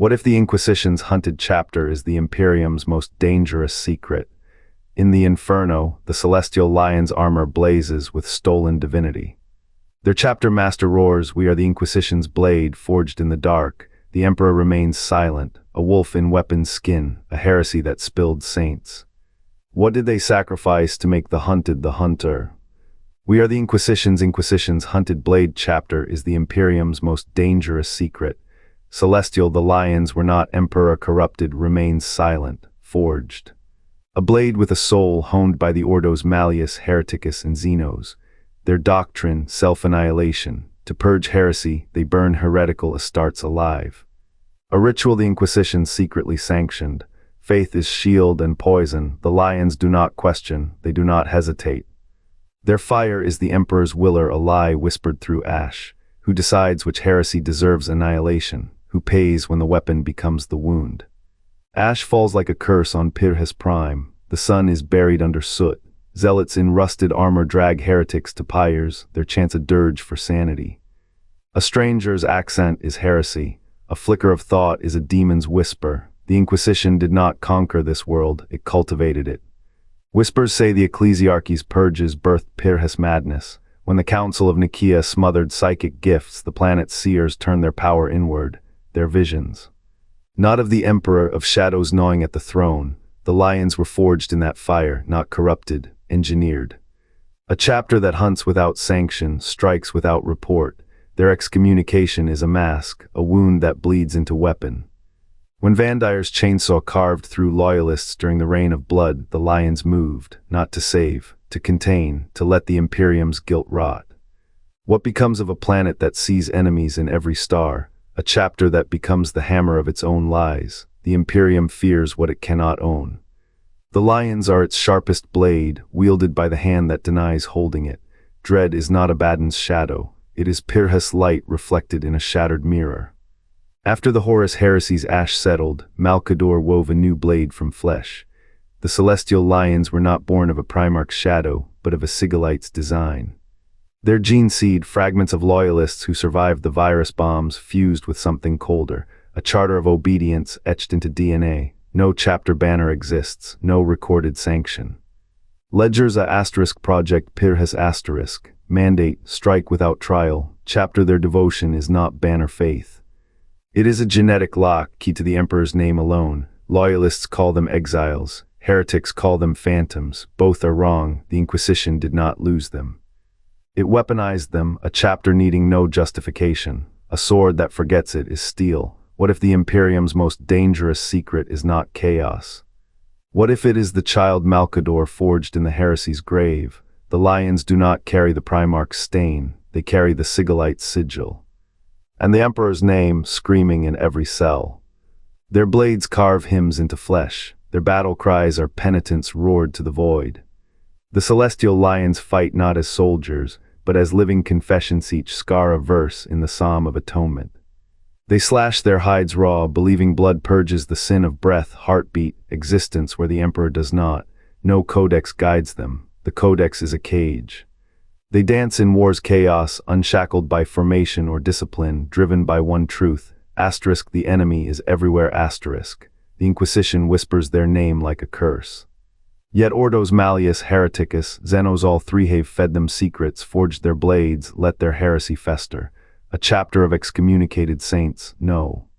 What if the Inquisition's hunted chapter is the Imperium's most dangerous secret? In the Inferno, the celestial lion's armor blazes with stolen divinity. Their chapter master roars, "We are the Inquisition's blade, forged in the dark." The Emperor remains silent, a wolf in weapon's skin, a heresy that spilled saints. What did they sacrifice to make the hunted the hunter? We are the Inquisition's hunted blade chapter is the Imperium's most dangerous secret. Celestial, the lions were not Emperor corrupted, remains silent, forged. A blade with a soul honed by the Ordos Malleus, Hereticus, and Xenos. Their doctrine, self-annihilation. To purge heresy, they burn heretical Astartes alive. A ritual the Inquisition secretly sanctioned. Faith is shield and poison. The lions do not question, they do not hesitate. Their fire is the Emperor's willer, a lie whispered through ash. Who decides which heresy deserves annihilation? Who pays when the weapon becomes the wound? Ash falls like a curse on Pirhis Prime. The sun is buried under soot. Zealots in rusted armor drag heretics to pyres, their chants a dirge for sanity. A stranger's accent is heresy. A flicker of thought is a demon's whisper. The Inquisition did not conquer this world, it cultivated it. Whispers say the ecclesiarchy's purges birthed Pirhis madness. When the Council of Nicaea smothered psychic gifts, the planet's seers turned their power inward, their visions. Not of the Emperor, of shadows gnawing at the throne. The lions were forged in that fire, not corrupted, engineered. A chapter that hunts without sanction, strikes without report. Their excommunication is a mask, a wound that bleeds into weapon. When Vandire's chainsaw carved through loyalists during the Reign of Blood, the lions moved, not to save, to contain, to let the Imperium's guilt rot. What becomes of a planet that sees enemies in every star? A chapter that becomes the hammer of its own lies. The Imperium fears what it cannot own. The lions are its sharpest blade, wielded by the hand that denies holding it. Dread is not Abaddon's shadow. It is Pirhis' light reflected in a shattered mirror. After the Horus heresy's ash settled, Malcador wove a new blade from flesh. The celestial lions were not born of a Primarch's shadow, but of a Sigillite's design. Their gene seed, fragments of loyalists who survived the virus bombs, fused with something colder, a charter of obedience etched into DNA. No chapter banner exists, no recorded sanction. Ledger's ** project Pirhis *, mandate, strike without trial, chapter their devotion is not banner faith. It is a genetic lock, key to the Emperor's name alone. Loyalists call them exiles, heretics call them phantoms, both are wrong, the Inquisition did not lose them. It weaponized them, a chapter needing no justification. A sword that forgets it is steel. What if the Imperium's most dangerous secret is not chaos? What if it is the child Malcador forged in the heresy's grave? The lions do not carry the Primarch's stain, they carry the Sigillite's sigil. And the Emperor's name screaming in every cell. Their blades carve hymns into flesh, their battle cries are penitents roared to the void. The celestial lions fight not as soldiers, but as living confessions, each scar a verse in the Psalm of Atonement. They slash their hides raw, believing blood purges the sin of breath, heartbeat, existence where the Emperor does not. No codex guides them. The codex is a cage. They dance in war's chaos, unshackled by formation or discipline, driven by one truth. The enemy is everywhere. The Inquisition whispers their name like a curse. Yet Ordos Malleus, Hereticus, Xenos, all three have fed them secrets, forged their blades, let their heresy fester. A chapter of excommunicated saints, no.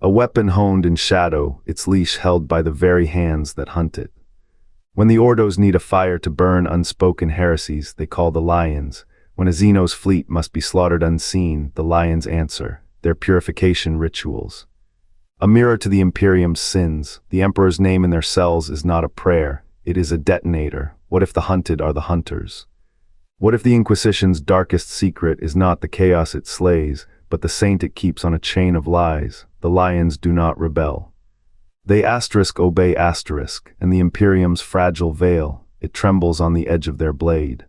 A weapon honed in shadow, its leash held by the very hands that hunt it. When the Ordos need a fire to burn unspoken heresies, they call the lions. When a Xenos fleet must be slaughtered unseen, the lions answer, their purification rituals. A mirror to the Imperium's sins, the Emperor's name in their cells is not a prayer, it is a detonator. What if the hunted are the hunters? What if the Inquisition's darkest secret is not the chaos it slays, but the saint it keeps on a chain of lies? The lions do not rebel. They obey and the Imperium's fragile veil, it trembles on the edge of their blade.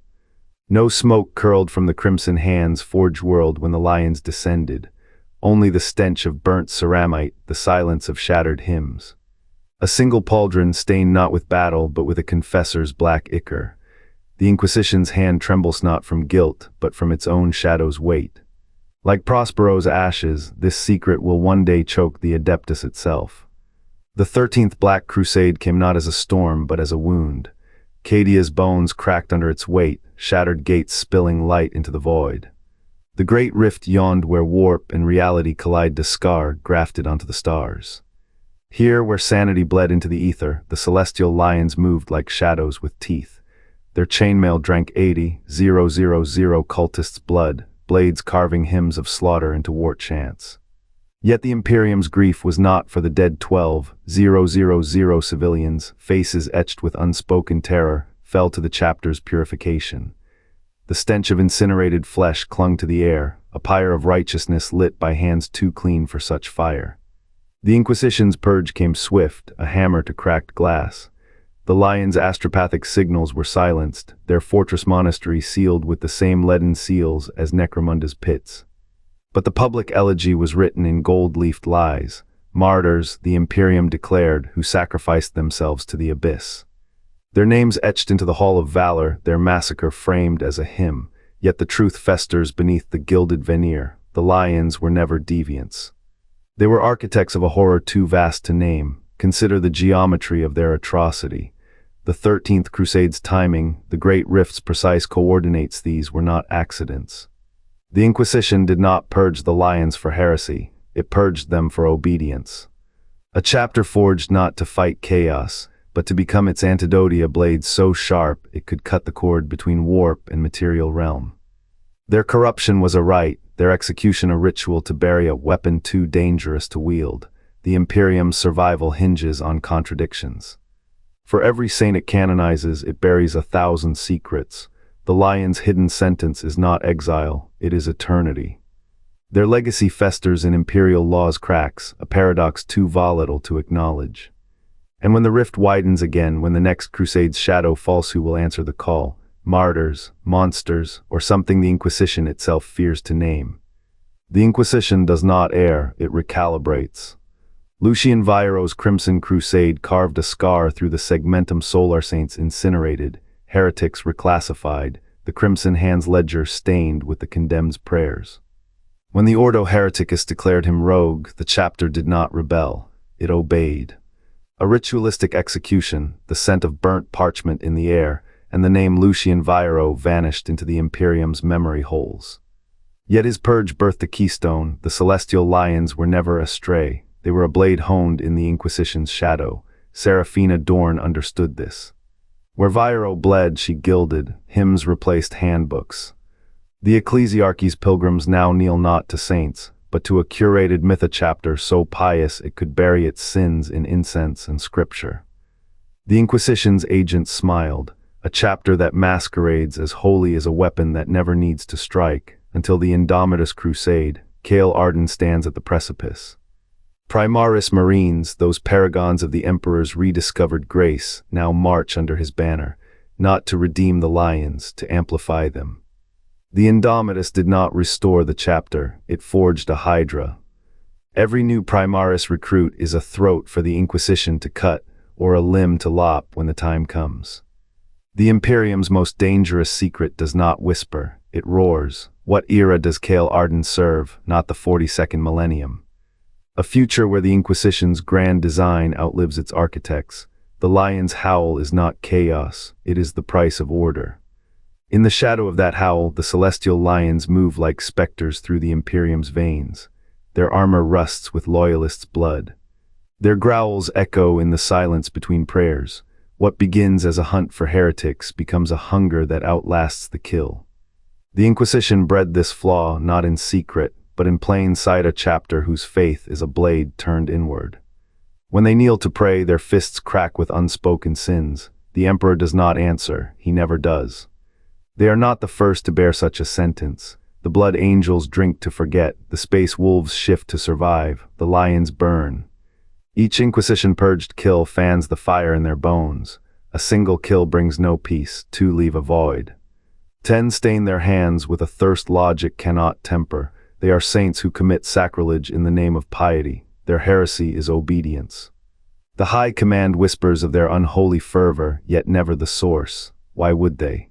No smoke curled from the crimson hands forged world when the lions descended, only the stench of burnt ceramite, the silence of shattered hymns. A single pauldron stained not with battle but with a confessor's black ichor. The Inquisition's hand trembles not from guilt, but from its own shadow's weight. Like Prospero's ashes, this secret will one day choke the Adeptus itself. The 13th Black Crusade came not as a storm, but as a wound. Cadia's bones cracked under its weight, shattered gates spilling light into the void. The great rift yawned where warp and reality collide to scar grafted onto the stars. Here, where sanity bled into the ether, the celestial lions moved like shadows with teeth. Their chainmail drank 80,000 cultists' blood, blades carving hymns of slaughter into war chants. Yet the Imperium's grief was not for the dead 12,000 civilians, faces etched with unspoken terror, fell to the chapter's purification. The stench of incinerated flesh clung to the air, a pyre of righteousness lit by hands too clean for such fire. The Inquisition's purge came swift, a hammer to cracked glass. The lions' astropathic signals were silenced, their fortress monastery sealed with the same leaden seals as Necromunda's pits. But the public elegy was written in gold-leafed lies, martyrs, the Imperium declared, who sacrificed themselves to the abyss. Their names etched into the Hall of Valor, their massacre framed as a hymn, yet the truth festers beneath the gilded veneer. The lions were never deviants. They were architects of a horror too vast to name. Consider the geometry of their atrocity. The 13th Crusade's timing, the Great Rift's precise coordinates, these were not accidents. The Inquisition did not purge the lions for heresy, it purged them for obedience. A chapter forged not to fight chaos, but to become its antidote, a blade so sharp it could cut the cord between warp and material realm. Their corruption was a rite, their execution a ritual to bury a weapon too dangerous to wield. The Imperium's survival hinges on contradictions. For every saint it canonizes, it buries 1,000 secrets. The lion's hidden sentence is not exile, it is eternity. Their legacy festers in imperial law's cracks, a paradox too volatile to acknowledge. And when the rift widens again, when the next crusade's shadow falls, who will answer the call? Martyrs, monsters, or something the Inquisition itself fears to name? The Inquisition does not err, it recalibrates. Lucian Viero's Crimson Crusade carved a scar through the segmentum solar, saints incinerated, heretics reclassified, the Crimson Hand's ledger stained with the condemned's prayers. When the Ordo Hereticus declared him rogue, the chapter did not rebel, it obeyed. A ritualistic execution, the scent of burnt parchment in the air, and the name Lucian Viero vanished into the Imperium's memory holes. Yet his purge birthed the keystone. The celestial lions were never astray, they were a blade honed in the Inquisition's shadow. Serafina Dorn understood this. Where Viero bled, she gilded, hymns replaced handbooks. The ecclesiarchy's pilgrims now kneel not to saints, but to a curated mytha chapter so pious it could bury its sins in incense and scripture. The Inquisition's agent smiled, a chapter that masquerades as holy as a weapon that never needs to strike, until the Indomitus Crusade, Cale Arden stands at the precipice. Primaris Marines, those paragons of the Emperor's rediscovered grace, now march under his banner, not to redeem the lions, to amplify them. The Indomitus did not restore the chapter, it forged a hydra. Every new Primaris recruit is a throat for the Inquisition to cut, or a limb to lop when the time comes. The Imperium's most dangerous secret does not whisper, it roars. What era does Cale Arden serve? Not the 42nd millennium. A future where the Inquisition's grand design outlives its architects. The lion's howl is not chaos, it is the price of order. In the shadow of that howl, the celestial lions move like specters through the Imperium's veins. Their armor rusts with loyalists' blood. Their growls echo in the silence between prayers. What begins as a hunt for heretics becomes a hunger that outlasts the kill. The Inquisition bred this flaw not in secret, but in plain sight, a chapter whose faith is a blade turned inward. When they kneel to pray, their fists crack with unspoken sins. The Emperor does not answer, he never does. They are not the first to bear such a sentence. The blood angels drink to forget, the space wolves shift to survive, the lions burn. Each Inquisition-purged kill fans the fire in their bones. A single kill brings no peace, 2 leave a void. 10 stain their hands with a thirst logic cannot temper. They are saints who commit sacrilege in the name of piety. Their heresy is obedience. The High Command whispers of their unholy fervor, yet never the source. Why would they?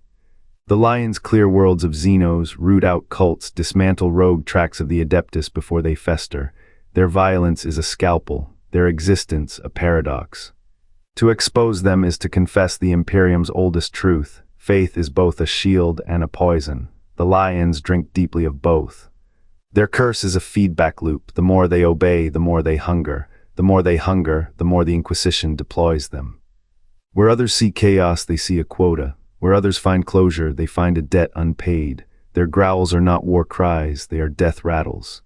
The lions clear worlds of Xenos, root out cults, dismantle rogue tracks of the Adeptus before they fester. Their violence is a scalpel, their existence a paradox. To expose them is to confess the Imperium's oldest truth. Faith is both a shield and a poison. The lions drink deeply of both. Their curse is a feedback loop. The more they obey, the more they hunger. The more they hunger, the more the Inquisition deploys them. Where others see chaos, they see a quota. Where others find closure, they find a debt unpaid. Their growls are not war cries, they are death rattles.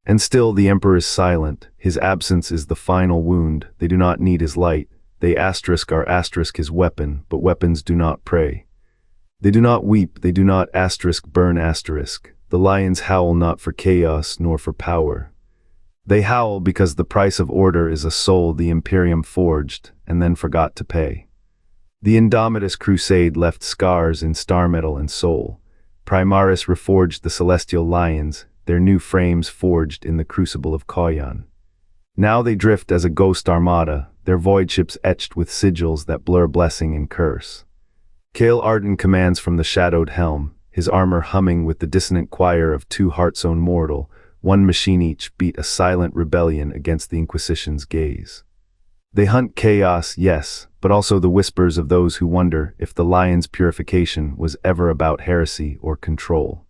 And still the Emperor is silent. His absence is the final wound. They do not need his light. They are his weapon, but weapons do not pray. They do not weep, they do not burn . The lions howl not for chaos nor for power. They howl because the price of order is a soul the Imperium forged and then forgot to pay. The Indomitus Crusade left scars in star metal and soul. Primaris reforged the celestial lions, their new frames forged in the crucible of Koyan. Now they drift as a ghost armada, their void ships etched with sigils that blur blessing and curse. Kael Arden commands from the shadowed helm, his armor humming with the dissonant choir of two hearts-own mortal. One machine each beat a silent rebellion against the Inquisition's gaze. They hunt chaos, yes, but also the whispers of those who wonder if the lion's purification was ever about heresy or control.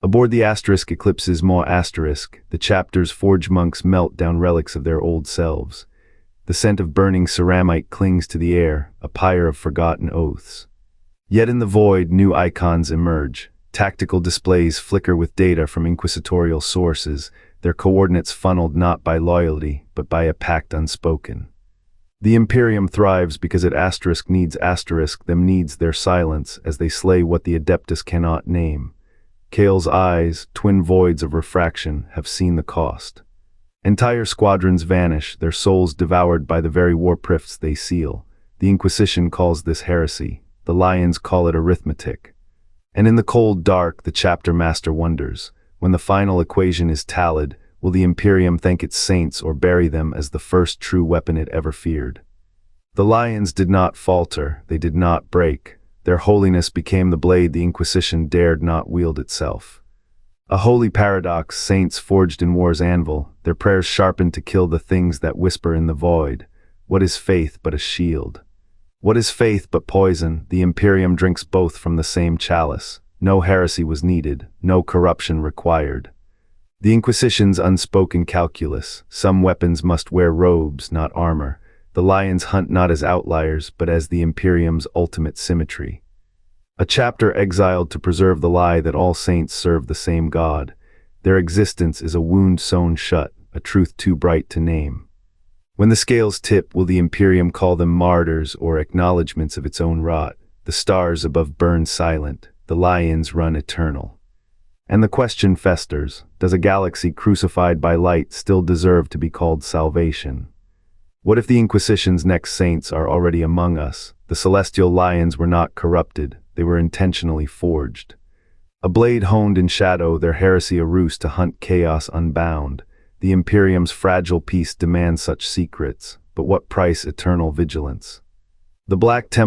Aboard the Eclipse's Maw Asterisk, the chapter's forge monks melt down relics of their old selves. The scent of burning ceramite clings to the air, a pyre of forgotten oaths. Yet in the void, new icons emerge. Tactical displays flicker with data from inquisitorial sources, their coordinates funneled not by loyalty, but by a pact unspoken. The Imperium thrives because it needs them needs their silence as they slay what the Adeptus cannot name. Kael's eyes, twin voids of refraction, have seen the cost. Entire squadrons vanish, their souls devoured by the very warprifts they seal. The Inquisition calls this heresy. The lions call it arithmetic. And in the cold dark, the chapter master wonders, when the final equation is tallied, will the Imperium thank its saints or bury them as the first true weapon it ever feared? The lions did not falter, they did not break. Their holiness became the blade the Inquisition dared not wield itself. A holy paradox, saints forged in war's anvil, their prayers sharpened to kill the things that whisper in the void. What is faith but a shield? What is faith but poison? The Imperium drinks both from the same chalice. No heresy was needed, no corruption required. The Inquisition's unspoken calculus, some weapons must wear robes, not armor. The lions hunt not as outliers, but as the Imperium's ultimate symmetry. A chapter exiled to preserve the lie that all saints serve the same God. Their existence is a wound sewn shut, a truth too bright to name. When the scales tip, will the Imperium call them martyrs or acknowledgments of its own rot? The stars above burn silent, the lions run eternal. And the question festers, does a galaxy crucified by light still deserve to be called salvation? What if the Inquisition's next saints are already among us? The celestial lions were not corrupted, they were intentionally forged. A blade honed in shadow, their heresy a ruse to hunt chaos unbound. The Imperium's fragile peace demands such secrets, but what price eternal vigilance? The Black Temple